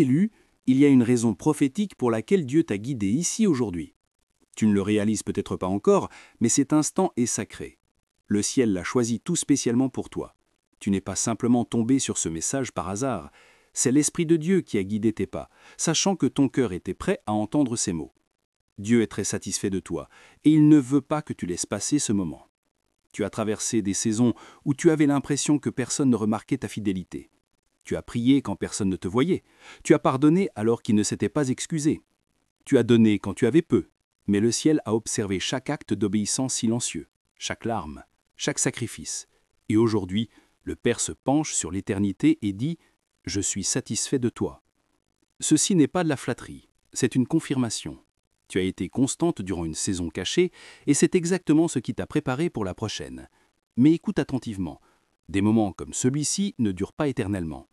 élu, il y a une raison prophétique pour laquelle Dieu t'a guidé ici aujourd'hui. Tu ne le réalises peut-être pas encore, mais cet instant est sacré. Le ciel l'a choisi tout spécialement pour toi. Tu n'es pas simplement tombé sur ce message par hasard. C'est l'Esprit de Dieu qui a guidé tes pas, sachant que ton cœur était prêt à entendre ces mots. Dieu est très satisfait de toi, et il ne veut pas que tu laisses passer ce moment. Tu as traversé des saisons où tu avais l'impression que personne ne remarquait ta fidélité. Tu as prié quand personne ne te voyait. Tu as pardonné alors qu'il ne s'était pas excusé. Tu as donné quand tu avais peu. Mais le ciel a observé chaque acte d'obéissance silencieux, chaque larme, chaque sacrifice. Et aujourd'hui, le Père se penche sur l'éternité et dit « Je suis satisfait de toi ». Ceci n'est pas de la flatterie, c'est une confirmation. Tu as été constante durant une saison cachée et c'est exactement ce qui t'a préparé pour la prochaine. Mais écoute attentivement, des moments comme celui-ci ne durent pas éternellement.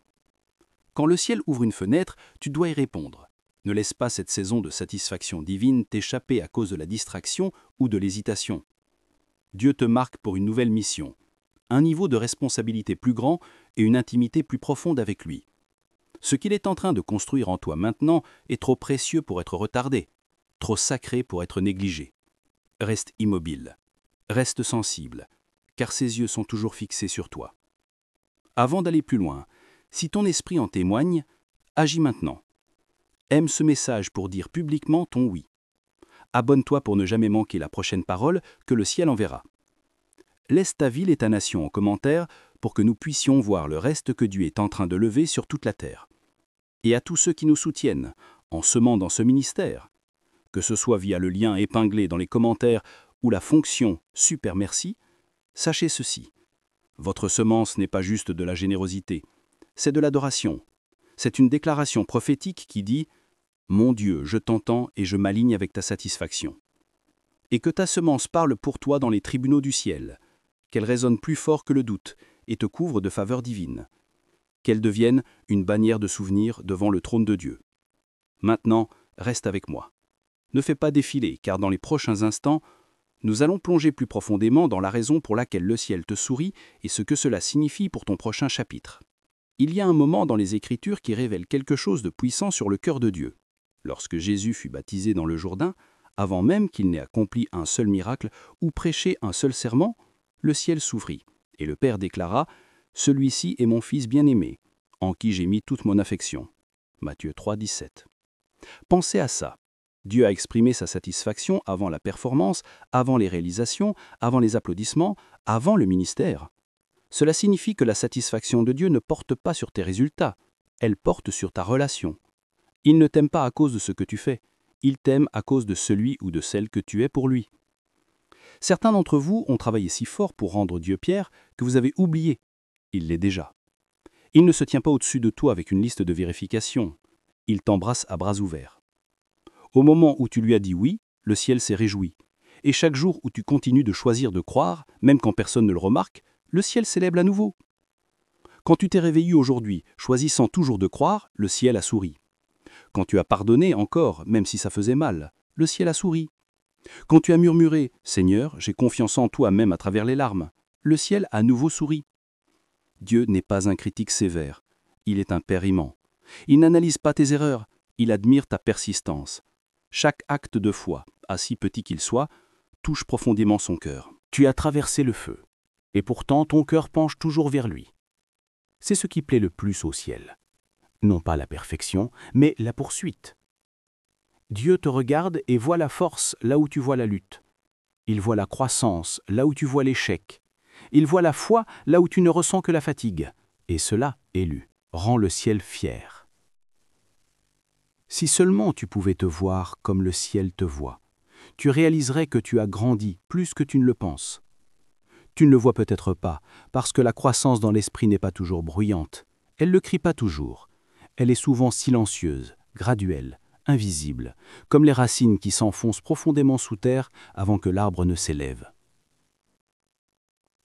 Quand le ciel ouvre une fenêtre, tu dois y répondre. Ne laisse pas cette saison de satisfaction divine t'échapper à cause de la distraction ou de l'hésitation. Dieu te marque pour une nouvelle mission, un niveau de responsabilité plus grand et une intimité plus profonde avec lui. Ce qu'il est en train de construire en toi maintenant est trop précieux pour être retardé, trop sacré pour être négligé. Reste immobile, reste sensible, car ses yeux sont toujours fixés sur toi. Avant d'aller plus loin, si ton esprit en témoigne, agis maintenant. Aime ce message pour dire publiquement ton oui. Abonne-toi pour ne jamais manquer la prochaine parole que le ciel enverra. Laisse ta ville et ta nation en commentaire pour que nous puissions voir le reste que Dieu est en train de lever sur toute la terre. Et à tous ceux qui nous soutiennent, en semant dans ce ministère, que ce soit via le lien épinglé dans les commentaires ou la fonction « Super merci », sachez ceci. Votre semence n'est pas juste de la générosité, c'est de l'adoration. C'est une déclaration prophétique qui dit « Mon Dieu, je t'entends et je m'aligne avec ta satisfaction ». Et que ta semence parle pour toi dans les tribunaux du ciel, qu'elle résonne plus fort que le doute et te couvre de faveurs divines, qu'elle devienne une bannière de souvenir devant le trône de Dieu. Maintenant, reste avec moi. Ne fais pas défiler, car dans les prochains instants, nous allons plonger plus profondément dans la raison pour laquelle le ciel te sourit et ce que cela signifie pour ton prochain chapitre. Il y a un moment dans les Écritures qui révèle quelque chose de puissant sur le cœur de Dieu. Lorsque Jésus fut baptisé dans le Jourdain, avant même qu'il n'ait accompli un seul miracle ou prêché un seul serment, le ciel s'ouvrit, et le Père déclara « Celui-ci est mon Fils bien-aimé, en qui j'ai mis toute mon affection ». Matthieu 3, 17. Pensez à ça. Dieu a exprimé sa satisfaction avant la performance, avant les réalisations, avant les applaudissements, avant le ministère. Cela signifie que la satisfaction de Dieu ne porte pas sur tes résultats, elle porte sur ta relation. Il ne t'aime pas à cause de ce que tu fais, il t'aime à cause de celui ou de celle que tu es pour lui. Certains d'entre vous ont travaillé si fort pour rendre Dieu Pierre que vous avez oublié. Il l'est déjà. Il ne se tient pas au-dessus de toi avec une liste de vérifications. Il t'embrasse à bras ouverts. Au moment où tu lui as dit oui, le ciel s'est réjoui. Et chaque jour où tu continues de choisir de croire, même quand personne ne le remarque, le ciel célèbre à nouveau. Quand tu t'es réveillé aujourd'hui, choisissant toujours de croire, le ciel a souri. Quand tu as pardonné encore, même si ça faisait mal, le ciel a souri. Quand tu as murmuré « Seigneur, j'ai confiance en toi même à travers les larmes », le ciel a à nouveau souri. Dieu n'est pas un critique sévère, il est un Père aimant. Il n'analyse pas tes erreurs, il admire ta persistance. Chaque acte de foi, aussi petit qu'il soit, touche profondément son cœur. Tu as traversé le feu, et pourtant ton cœur penche toujours vers lui. C'est ce qui plaît le plus au ciel. Non pas la perfection, mais la poursuite. Dieu te regarde et voit la force là où tu vois la lutte. Il voit la croissance là où tu vois l'échec. Il voit la foi là où tu ne ressens que la fatigue. Et cela, élu, rend le ciel fier. Si seulement tu pouvais te voir comme le ciel te voit, tu réaliserais que tu as grandi plus que tu ne le penses. Tu ne le vois peut-être pas, parce que la croissance dans l'esprit n'est pas toujours bruyante. Elle ne crie pas toujours. Elle est souvent silencieuse, graduelle, invisible, comme les racines qui s'enfoncent profondément sous terre avant que l'arbre ne s'élève.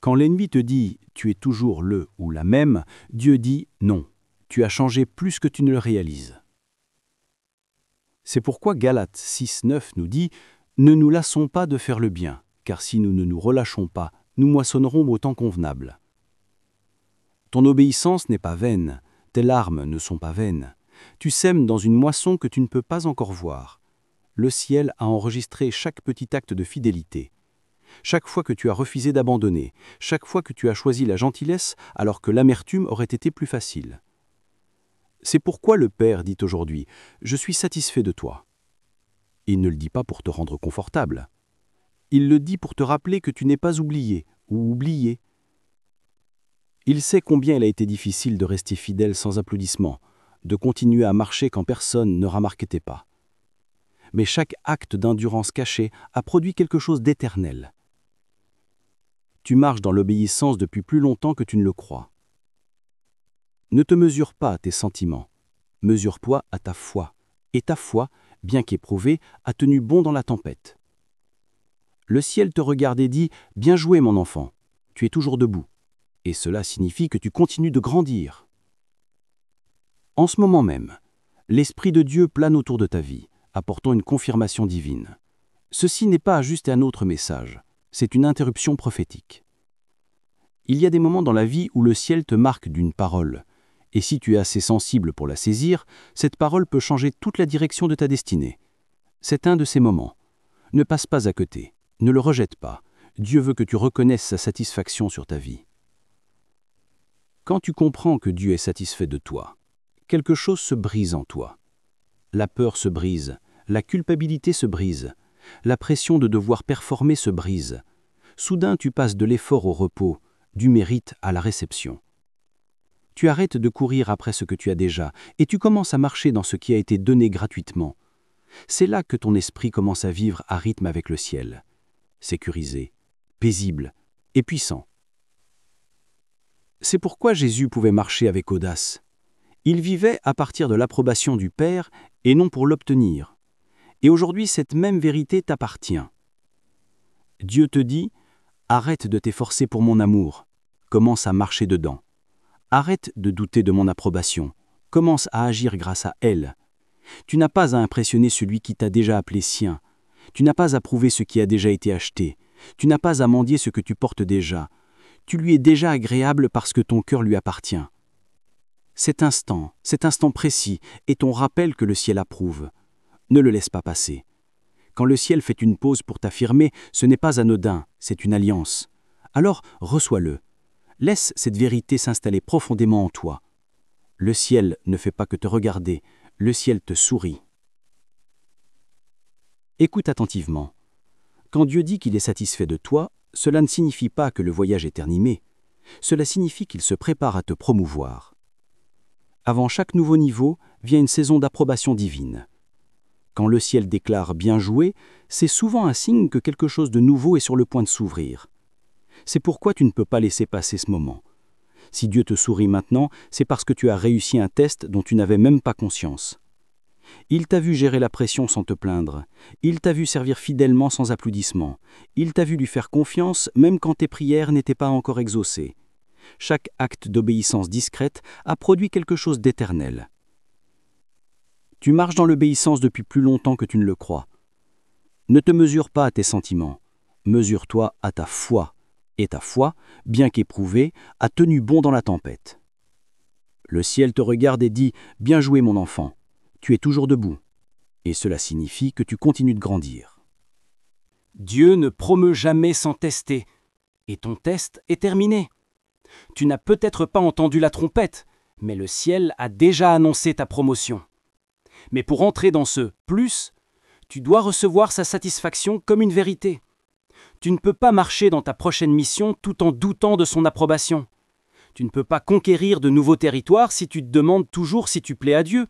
Quand l'ennemi te dit « tu es toujours le ou la même », Dieu dit « non, tu as changé plus que tu ne le réalises ». C'est pourquoi Galates 6:9 nous dit « Ne nous lassons pas de faire le bien, car si nous ne nous relâchons pas, nous moissonnerons au temps convenable. » Ton obéissance n'est pas vaine, tes larmes ne sont pas vaines, Tu sèmes dans une moisson que tu ne peux pas encore voir. Le ciel a enregistré chaque petit acte de fidélité. Chaque fois que tu as refusé d'abandonner, chaque fois que tu as choisi la gentillesse alors que l'amertume aurait été plus facile. C'est pourquoi le Père dit aujourd'hui « Je suis satisfait de toi ». Il ne le dit pas pour te rendre confortable. Il le dit pour te rappeler que tu n'es pas oublié ou oublié. Il sait combien il a été difficile de rester fidèle sans applaudissements, de continuer à marcher quand personne ne remarquait tes pas. Mais chaque acte d'endurance cachée a produit quelque chose d'éternel. Tu marches dans l'obéissance depuis plus longtemps que tu ne le crois. Ne te mesure pas à tes sentiments, mesure-toi à ta foi, et ta foi, bien qu'éprouvée, a tenu bon dans la tempête. Le ciel te regarde et dit « Bien joué mon enfant, tu es toujours debout ». Et cela signifie que tu continues de grandir. En ce moment même, l'Esprit de Dieu plane autour de ta vie, apportant une confirmation divine. Ceci n'est pas juste un autre message, c'est une interruption prophétique. Il y a des moments dans la vie où le ciel te marque d'une parole, et si tu es assez sensible pour la saisir, cette parole peut changer toute la direction de ta destinée. C'est un de ces moments. Ne passe pas à côté, ne le rejette pas. Dieu veut que tu reconnaisses sa satisfaction sur ta vie. Quand tu comprends que Dieu est satisfait de toi, quelque chose se brise en toi. La peur se brise, la culpabilité se brise, la pression de devoir performer se brise. Soudain, tu passes de l'effort au repos, du mérite à la réception. Tu arrêtes de courir après ce que tu as déjà et tu commences à marcher dans ce qui a été donné gratuitement. C'est là que ton esprit commence à vivre à rythme avec le ciel, sécurisé, paisible et puissant. C'est pourquoi Jésus pouvait marcher avec audace. Il vivait à partir de l'approbation du Père et non pour l'obtenir. Et aujourd'hui, cette même vérité t'appartient. Dieu te dit « Arrête de t'efforcer pour mon amour, commence à marcher dedans. Arrête de douter de mon approbation, commence à agir grâce à elle. Tu n'as pas à impressionner celui qui t'a déjà appelé sien. Tu n'as pas à prouver ce qui a déjà été acheté. Tu n'as pas à mendier ce que tu portes déjà. Tu lui es déjà agréable parce que ton cœur lui appartient. Cet instant précis est ton rappel que le ciel approuve. Ne le laisse pas passer. Quand le ciel fait une pause pour t'affirmer, ce n'est pas anodin, c'est une alliance. Alors, reçois-le. Laisse cette vérité s'installer profondément en toi. Le ciel ne fait pas que te regarder, le ciel te sourit. Écoute attentivement. Quand Dieu dit qu'il est satisfait de toi, cela ne signifie pas que le voyage est terminé. Cela signifie qu'il se prépare à te promouvoir. Avant chaque nouveau niveau vient une saison d'approbation divine. Quand le ciel déclare « bien joué », c'est souvent un signe que quelque chose de nouveau est sur le point de s'ouvrir. C'est pourquoi tu ne peux pas laisser passer ce moment. Si Dieu te sourit maintenant, c'est parce que tu as réussi un test dont tu n'avais même pas conscience. Il t'a vu gérer la pression sans te plaindre. Il t'a vu servir fidèlement sans applaudissements. Il t'a vu lui faire confiance même quand tes prières n'étaient pas encore exaucées. Chaque acte d'obéissance discrète a produit quelque chose d'éternel. Tu marches dans l'obéissance depuis plus longtemps que tu ne le crois. Ne te mesure pas à tes sentiments. Mesure-toi à ta foi. Et ta foi, bien qu'éprouvée, a tenu bon dans la tempête. Le ciel te regarde et dit « Bien joué mon enfant, tu es toujours debout. » Et cela signifie que tu continues de grandir. Dieu ne promeut jamais sans tester. Et ton test est terminé. Tu n'as peut-être pas entendu la trompette, mais le ciel a déjà annoncé ta promotion. Mais pour entrer dans ce « plus », tu dois recevoir sa satisfaction comme une vérité. Tu ne peux pas marcher dans ta prochaine mission tout en doutant de son approbation. Tu ne peux pas conquérir de nouveaux territoires si tu te demandes toujours si tu plais à Dieu.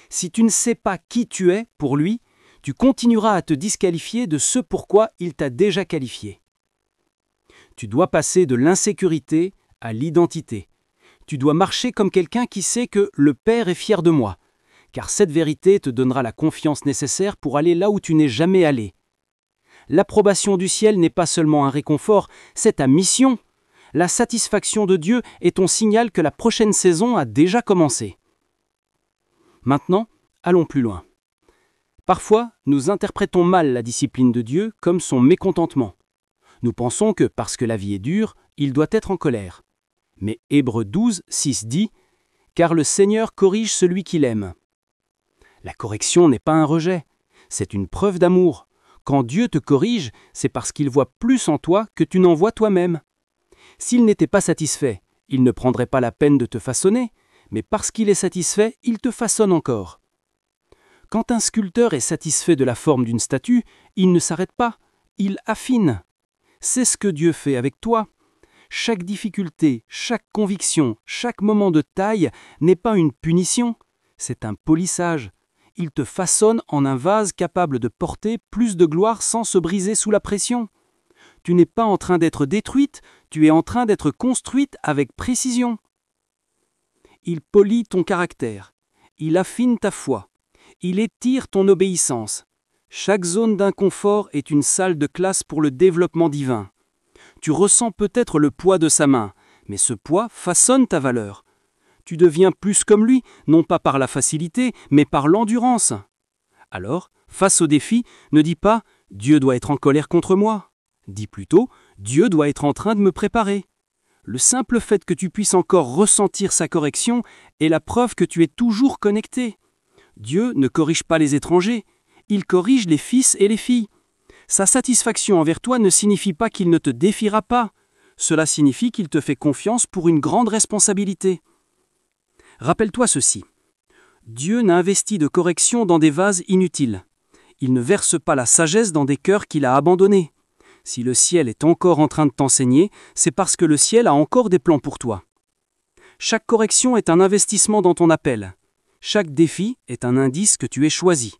Si tu ne sais pas qui tu es pour lui, tu continueras à te disqualifier de ce pourquoi il t'a déjà qualifié. Tu dois passer de l'insécurité à l'identité. Tu dois marcher comme quelqu'un qui sait que le Père est fier de moi, car cette vérité te donnera la confiance nécessaire pour aller là où tu n'es jamais allé. L'approbation du ciel n'est pas seulement un réconfort, c'est ta mission. La satisfaction de Dieu est ton signal que la prochaine saison a déjà commencé. Maintenant, allons plus loin. Parfois, nous interprétons mal la discipline de Dieu comme son mécontentement. Nous pensons que parce que la vie est dure, il doit être en colère. Mais Hébreux 12, 6 dit « car le Seigneur corrige celui qu'il aime. La correction n'est pas un rejet, c'est une preuve d'amour. Quand Dieu te corrige, c'est parce qu'il voit plus en toi que tu n'en vois toi-même. S'il n'était pas satisfait, il ne prendrait pas la peine de te façonner, mais parce qu'il est satisfait, il te façonne encore. Quand un sculpteur est satisfait de la forme d'une statue, il ne s'arrête pas, il affine. C'est ce que Dieu fait avec toi. Chaque difficulté, chaque conviction, chaque moment de taille n'est pas une punition, c'est un polissage. Il te façonne en un vase capable de porter plus de gloire sans se briser sous la pression. Tu n'es pas en train d'être détruite, tu es en train d'être construite avec précision. Il polit ton caractère, il affine ta foi, il étire ton obéissance. Chaque zone d'inconfort est une salle de classe pour le développement divin. Tu ressens peut-être le poids de sa main, mais ce poids façonne ta valeur. Tu deviens plus comme lui, non pas par la facilité, mais par l'endurance. Alors, face au défi, ne dis pas « Dieu doit être en colère contre moi ». Dis plutôt « Dieu doit être en train de me préparer ». Le simple fait que tu puisses encore ressentir sa correction est la preuve que tu es toujours connecté. Dieu ne corrige pas les étrangers, il corrige les fils et les filles. Sa satisfaction envers toi ne signifie pas qu'il ne te défiera pas. Cela signifie qu'il te fait confiance pour une grande responsabilité. Rappelle-toi ceci. Dieu n'investit de correction dans des vases inutiles. Il ne verse pas la sagesse dans des cœurs qu'il a abandonnés. Si le ciel est encore en train de t'enseigner, c'est parce que le ciel a encore des plans pour toi. Chaque correction est un investissement dans ton appel. Chaque défi est un indice que tu es choisi.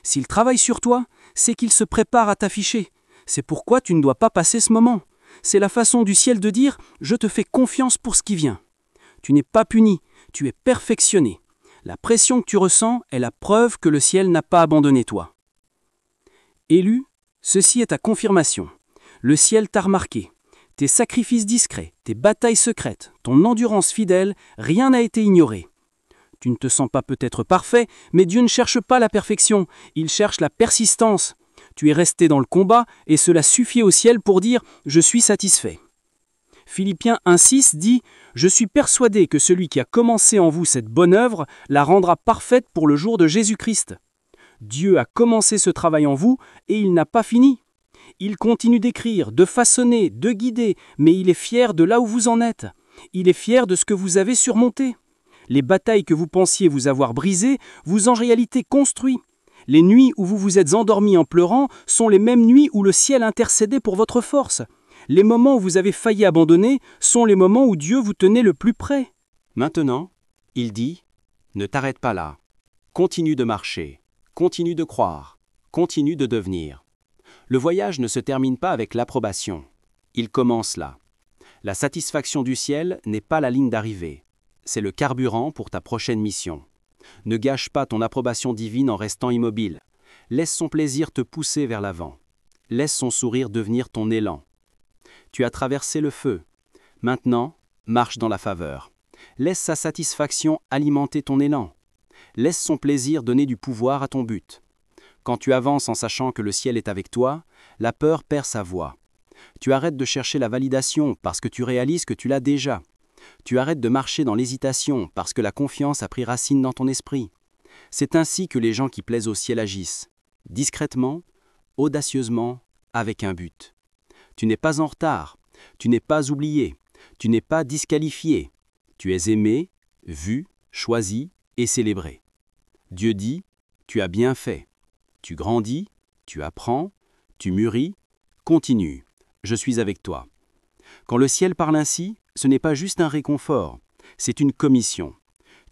S'il travaille sur toi, c'est qu'il se prépare à t'afficher. C'est pourquoi tu ne dois pas passer ce moment. C'est la façon du ciel de dire « Je te fais confiance pour ce qui vient ». Tu n'es pas puni, tu es perfectionné. La pression que tu ressens est la preuve que le ciel n'a pas abandonné toi. Élu, ceci est ta confirmation. Le ciel t'a remarqué. Tes sacrifices discrets, tes batailles secrètes, ton endurance fidèle, rien n'a été ignoré. Tu ne te sens pas peut-être parfait, mais Dieu ne cherche pas la perfection, il cherche la persistance. Tu es resté dans le combat et cela suffit au ciel pour dire « Je suis satisfait ». Philippiens 1,6 dit « Je suis persuadé que celui qui a commencé en vous cette bonne œuvre la rendra parfaite pour le jour de Jésus-Christ. » Dieu a commencé ce travail en vous et il n'a pas fini. Il continue d'écrire, de façonner, de guider, mais il est fier de là où vous en êtes. Il est fier de ce que vous avez surmonté. Les batailles que vous pensiez vous avoir brisées, vous en réalité construit. Les nuits où vous vous êtes endormis en pleurant sont les mêmes nuits où le ciel intercédait pour votre force. Les moments où vous avez failli abandonner sont les moments où Dieu vous tenait le plus près. Maintenant, il dit « Ne t'arrête pas là. Continue de marcher. Continue de croire. Continue de devenir. » Le voyage ne se termine pas avec l'approbation. Il commence là. La satisfaction du ciel n'est pas la ligne d'arrivée. C'est le carburant pour ta prochaine mission. Ne gâche pas ton approbation divine en restant immobile. Laisse son plaisir te pousser vers l'avant. Laisse son sourire devenir ton élan. Tu as traversé le feu. Maintenant, marche dans la faveur. Laisse sa satisfaction alimenter ton élan. Laisse son plaisir donner du pouvoir à ton but. Quand tu avances en sachant que le ciel est avec toi, la peur perd sa voix. Tu arrêtes de chercher la validation parce que tu réalises que tu l'as déjà. Tu arrêtes de marcher dans l'hésitation parce que la confiance a pris racine dans ton esprit. C'est ainsi que les gens qui plaisent au ciel agissent. Discrètement, audacieusement, avec un but. Tu n'es pas en retard, tu n'es pas oublié, tu n'es pas disqualifié. Tu es aimé, vu, choisi et célébré. Dieu dit, tu as bien fait. Tu grandis, tu apprends, tu mûris, continue, je suis avec toi. Quand le ciel parle ainsi, ce n'est pas juste un réconfort, c'est une commission.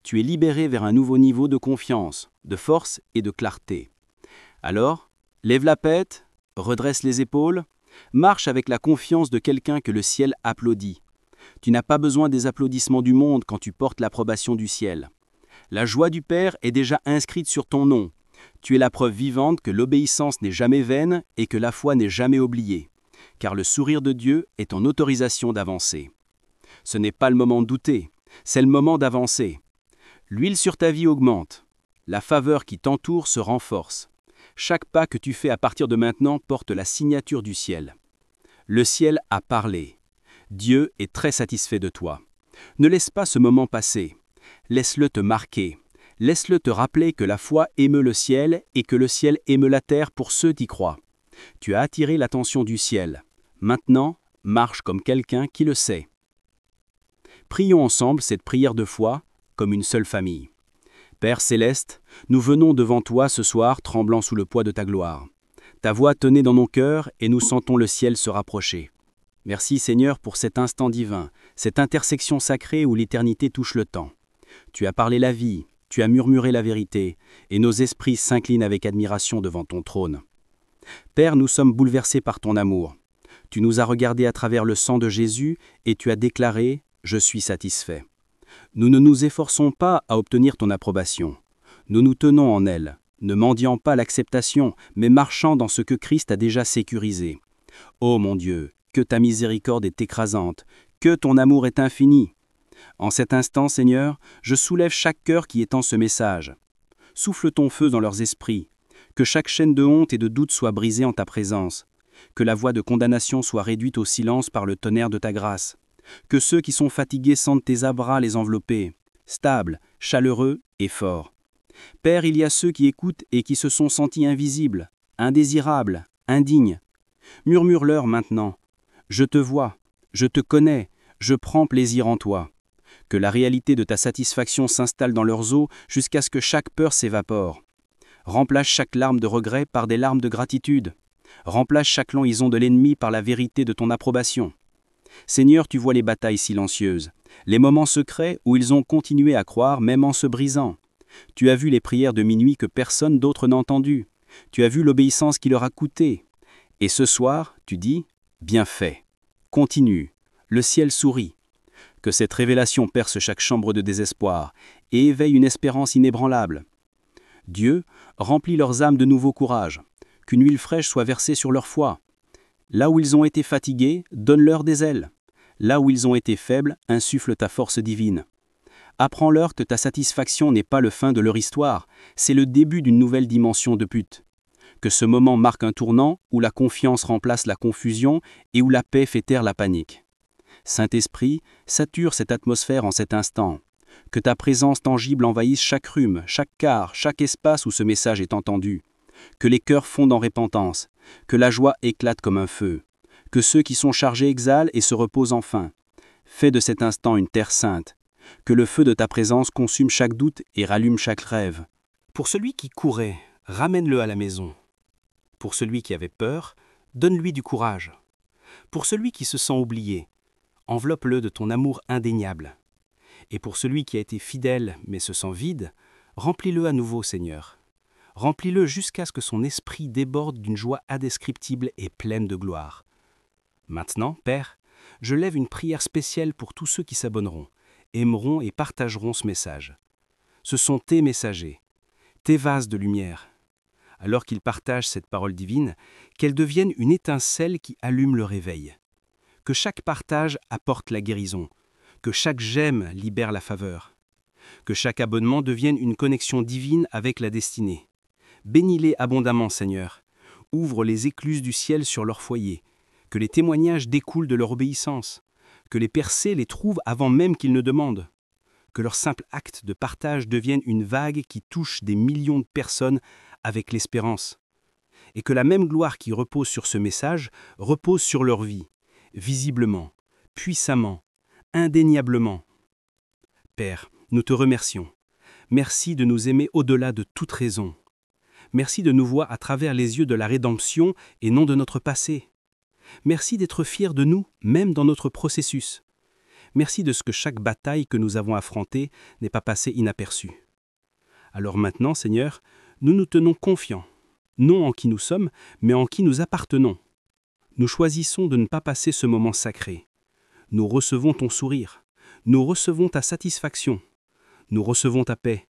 Tu es libéré vers un nouveau niveau de confiance, de force et de clarté. Alors, lève la tête, redresse les épaules, marche avec la confiance de quelqu'un que le ciel applaudit. Tu n'as pas besoin des applaudissements du monde quand tu portes l'approbation du ciel. La joie du Père est déjà inscrite sur ton nom. Tu es la preuve vivante que l'obéissance n'est jamais vaine et que la foi n'est jamais oubliée, car le sourire de Dieu est ton autorisation d'avancer. Ce n'est pas le moment de douter, c'est le moment d'avancer. L'huile sur ta vie augmente, la faveur qui t'entoure se renforce. Chaque pas que tu fais à partir de maintenant porte la signature du ciel. Le ciel a parlé. Dieu est très satisfait de toi. Ne laisse pas ce moment passer. Laisse-le te marquer. Laisse-le te rappeler que la foi émeut le ciel et que le ciel émeut la terre pour ceux qui croient. Tu as attiré l'attention du ciel. Maintenant, marche comme quelqu'un qui le sait. Prions ensemble cette prière de foi, comme une seule famille. Père céleste, nous venons devant toi ce soir tremblant sous le poids de ta gloire. Ta voix tenait dans nos cœurs et nous sentons le ciel se rapprocher. Merci Seigneur pour cet instant divin, cette intersection sacrée où l'éternité touche le temps. Tu as parlé la vie, tu as murmuré la vérité, et nos esprits s'inclinent avec admiration devant ton trône. Père, nous sommes bouleversés par ton amour. Tu nous as regardés à travers le sang de Jésus et tu as déclaré « Je suis satisfait ». Nous ne nous efforçons pas à obtenir ton approbation. Nous nous tenons en elle, ne mendiant pas l'acceptation, mais marchant dans ce que Christ a déjà sécurisé. Ô mon Dieu, que ta miséricorde est écrasante, que ton amour est infini. En cet instant, Seigneur, je soulève chaque cœur qui étend ce message. Souffle ton feu dans leurs esprits, que chaque chaîne de honte et de doute soit brisée en ta présence, que la voix de condamnation soit réduite au silence par le tonnerre de ta grâce, que ceux qui sont fatigués sentent tes bras les envelopper, stables, chaleureux et forts. Père, il y a ceux qui écoutent et qui se sont sentis invisibles, indésirables, indignes. Murmure-leur maintenant. Je te vois, je te connais, je prends plaisir en toi. Que la réalité de ta satisfaction s'installe dans leurs os jusqu'à ce que chaque peur s'évapore. Remplace chaque larme de regret par des larmes de gratitude. Remplace chaque languison de l'ennemi par la vérité de ton approbation. Seigneur, tu vois les batailles silencieuses, les moments secrets où ils ont continué à croire même en se brisant. Tu as vu les prières de minuit que personne d'autre n'a entendues. Tu as vu l'obéissance qui leur a coûté. Et ce soir, tu dis, bien fait. Continue. Le ciel sourit. Que cette révélation perce chaque chambre de désespoir et éveille une espérance inébranlable. Dieu, remplit leurs âmes de nouveau courage. Qu'une huile fraîche soit versée sur leur foi. Là où ils ont été fatigués, donne-leur des ailes. Là où ils ont été faibles, insuffle ta force divine. Apprends-leur que ta satisfaction n'est pas le fin de leur histoire, c'est le début d'une nouvelle dimension de but. Que ce moment marque un tournant où la confiance remplace la confusion et où la paix fait taire la panique. Saint-Esprit, sature cette atmosphère en cet instant. Que ta présence tangible envahisse chaque rhume, chaque quart, chaque espace où ce message est entendu. Que les cœurs fondent en repentance, que la joie éclate comme un feu, que ceux qui sont chargés exhalent et se reposent enfin. Fais de cet instant une terre sainte, que le feu de ta présence consume chaque doute et rallume chaque rêve. Pour celui qui courait, ramène-le à la maison. Pour celui qui avait peur, donne-lui du courage. Pour celui qui se sent oublié, enveloppe-le de ton amour indéniable. Et pour celui qui a été fidèle mais se sent vide, remplis-le à nouveau, Seigneur. Remplis-le jusqu'à ce que son esprit déborde d'une joie indescriptible et pleine de gloire. Maintenant, Père, je lève une prière spéciale pour tous ceux qui s'abonneront, aimeront et partageront ce message. Ce sont tes messagers, tes vases de lumière. Alors qu'ils partagent cette parole divine, qu'elle devienne une étincelle qui allume le réveil. Que chaque partage apporte la guérison, que chaque j'aime libère la faveur, que chaque abonnement devienne une connexion divine avec la destinée. Bénis-les abondamment, Seigneur. Ouvre les écluses du ciel sur leur foyer, que les témoignages découlent de leur obéissance, que les percées les trouvent avant même qu'ils ne demandent, que leur simple acte de partage devienne une vague qui touche des millions de personnes avec l'espérance, et que la même gloire qui repose sur ce message repose sur leur vie, visiblement, puissamment, indéniablement. Père, nous te remercions. Merci de nous aimer au-delà de toute raison. Merci de nous voir à travers les yeux de la rédemption et non de notre passé. Merci d'être fiers de nous, même dans notre processus. Merci de ce que chaque bataille que nous avons affrontée n'est pas passée inaperçue. Alors maintenant, Seigneur, nous nous tenons confiants, non en qui nous sommes, mais en qui nous appartenons. Nous choisissons de ne pas passer ce moment sacré. Nous recevons ton sourire, nous recevons ta satisfaction, nous recevons ta paix,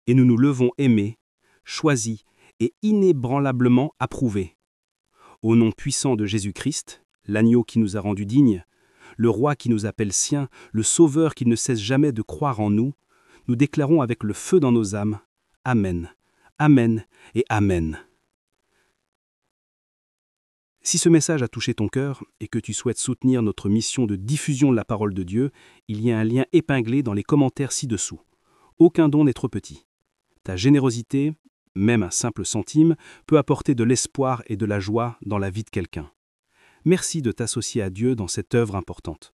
et nous nous levons aimés, choisis et inébranlablement approuvés. Au nom puissant de Jésus-Christ, l'agneau qui nous a rendus dignes, le roi qui nous appelle siens, le sauveur qui ne cesse jamais de croire en nous, nous déclarons avec le feu dans nos âmes, Amen, Amen et Amen. Si ce message a touché ton cœur et que tu souhaites soutenir notre mission de diffusion de la parole de Dieu, il y a un lien épinglé dans les commentaires ci-dessous. Aucun don n'est trop petit. Ta générosité, même un simple centime, peut apporter de l'espoir et de la joie dans la vie de quelqu'un. Merci de t'associer à Dieu dans cette œuvre importante.